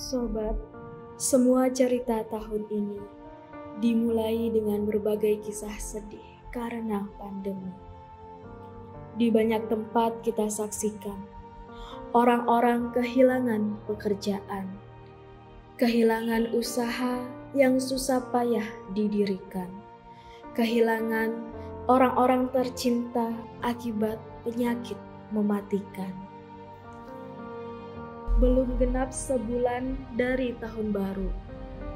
Sobat, semua cerita tahun ini dimulai dengan berbagai kisah sedih karena pandemi. Di banyak tempat kita saksikan orang-orang kehilangan pekerjaan, kehilangan usaha yang susah payah didirikan, kehilangan orang-orang tercinta akibat penyakit mematikan. Belum genap sebulan dari tahun baru,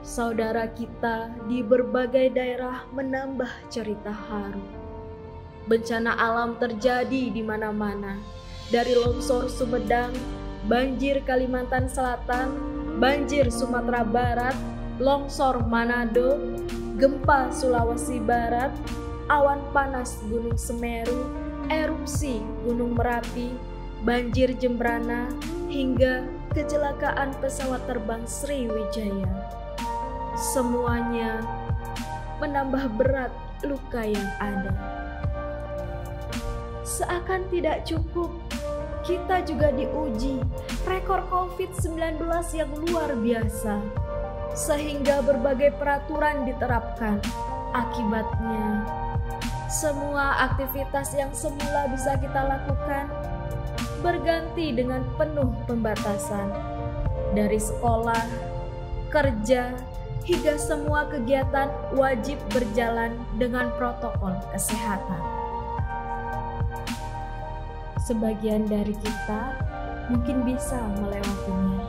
saudara kita di berbagai daerah menambah cerita haru. Bencana alam terjadi di mana-mana, dari longsor Sumedang, banjir Kalimantan Selatan, banjir Sumatera Barat, longsor Manado, gempa Sulawesi Barat, awan panas Gunung Semeru, erupsi Gunung Merapi, banjir Jembrana, hingga kecelakaan pesawat terbang Sriwijaya. Semuanya menambah berat luka yang ada. Seakan tidak cukup, kita juga diuji rekor COVID-19 yang luar biasa, sehingga berbagai peraturan diterapkan. Akibatnya, semua aktivitas yang semula bisa kita lakukan berganti dengan penuh pembatasan. Dari sekolah, kerja, hingga semua kegiatan wajib berjalan dengan protokol kesehatan. Sebagian dari kita mungkin bisa melewatinya,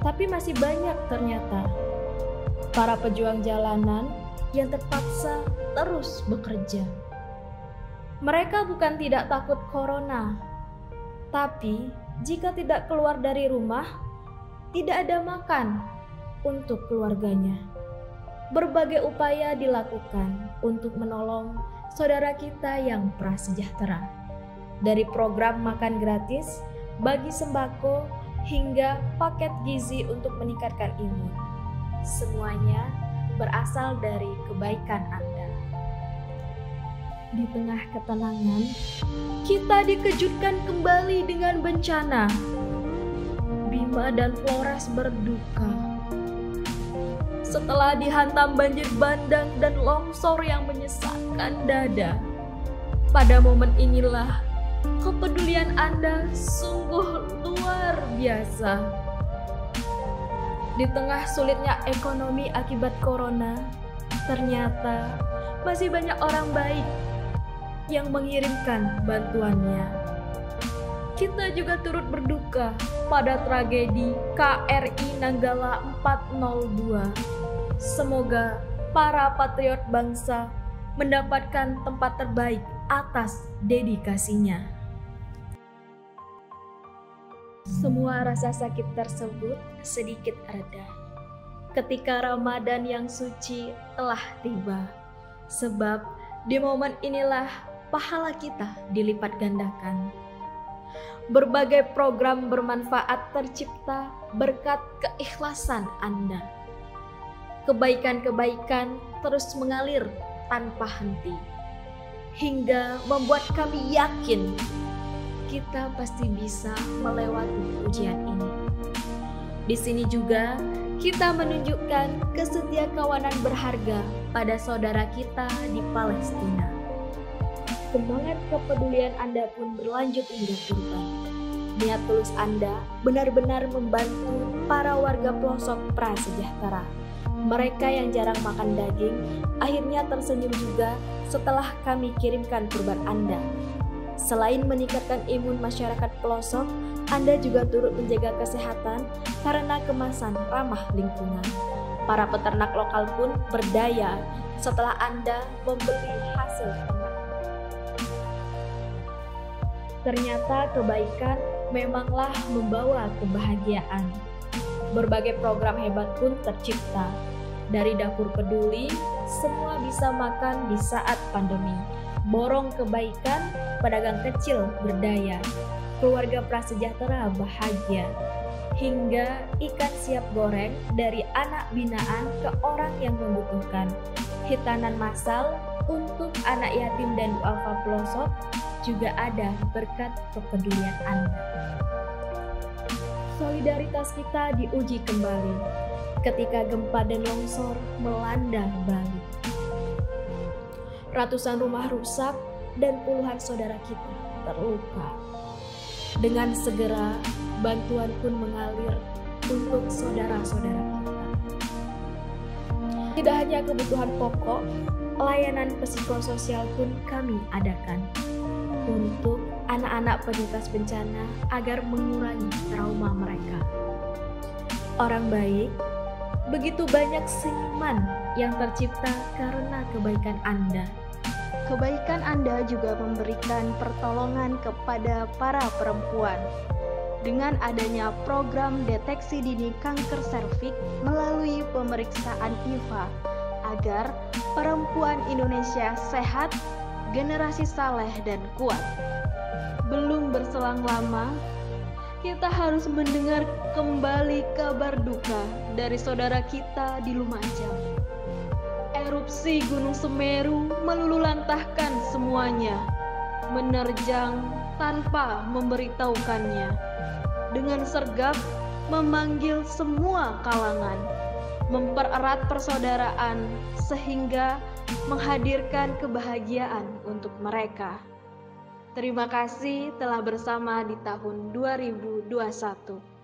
tapi masih banyak ternyata para pejuang jalanan yang terpaksa terus bekerja. Mereka bukan tidak takut corona, tapi jika tidak keluar dari rumah, tidak ada makan untuk keluarganya. Berbagai upaya dilakukan untuk menolong saudara kita yang prasejahtera. Dari program makan gratis, bagi sembako, hingga paket gizi untuk meningkatkan imun. Semuanya berasal dari kebaikan Anda. Di tengah ketenangan, kita dikejutkan kembali dengan bencana. Bima dan Flores berduka setelah dihantam banjir bandang dan longsor yang menyesakkan dada. Pada momen inilah kepedulian Anda sungguh luar biasa. Di tengah sulitnya ekonomi akibat corona, ternyata masih banyak orang baik yang mengirimkan bantuannya. Kita juga turut berduka pada tragedi KRI Nanggala 402. Semoga para patriot bangsa mendapatkan tempat terbaik atas dedikasinya. Semua rasa sakit tersebut sedikit reda ketika Ramadan yang suci telah tiba, sebab di momen inilah pahala kita dilipat gandakan. Berbagai program bermanfaat tercipta berkat keikhlasan Anda. Kebaikan-kebaikan terus mengalir tanpa henti, hingga membuat kami yakin kita pasti bisa melewati ujian ini. Di sini juga kita menunjukkan kesetiakawanan berharga pada saudara kita di Palestina. Semangat kepedulian Anda pun berlanjut hingga kurban. Niat tulus Anda benar-benar membantu para warga pelosok prasejahtera. Mereka yang jarang makan daging akhirnya tersenyum juga setelah kami kirimkan kurban Anda. Selain meningkatkan imun masyarakat pelosok, Anda juga turut menjaga kesehatan karena kemasan ramah lingkungan. Para peternak lokal pun berdaya setelah Anda membeli hasil ternak. Ternyata kebaikan memanglah membawa kebahagiaan. Berbagai program hebat pun tercipta. Dari dapur peduli, semua bisa makan di saat pandemi. Borong kebaikan, pedagang kecil berdaya, keluarga prasejahtera bahagia, hingga ikan siap goreng dari anak binaan ke orang yang membutuhkan. Hitanan massal untuk anak yatim dan duafa pelosok juga ada berkat kepedulian Anda. solidaritas kita diuji kembali ketika gempa dan longsor melanda Bali. Ratusan rumah rusak dan puluhan saudara kita terluka. Dengan segera, bantuan pun mengalir untuk saudara-saudara kita. Tidak hanya kebutuhan pokok, layanan psikososial pun kami adakan untuk anak-anak penyintas bencana agar mengurangi trauma mereka. Orang baik, begitu banyak senyuman yang tercipta karena kebaikan Anda. Kebaikan Anda juga memberikan pertolongan kepada para perempuan. Dengan adanya program deteksi dini kanker serviks melalui pemeriksaan IVA, agar perempuan Indonesia sehat, generasi saleh dan kuat. Belum berselang lama, kita harus mendengar kembali kabar duka dari saudara kita di Lumajang. Erupsi Gunung Semeru melululantahkan semuanya, menerjang tanpa memberitahukannya. Dengan sergap memanggil semua kalangan, mempererat persaudaraan sehingga menghadirkan kebahagiaan untuk mereka. Terima kasih telah bersama di tahun 2021.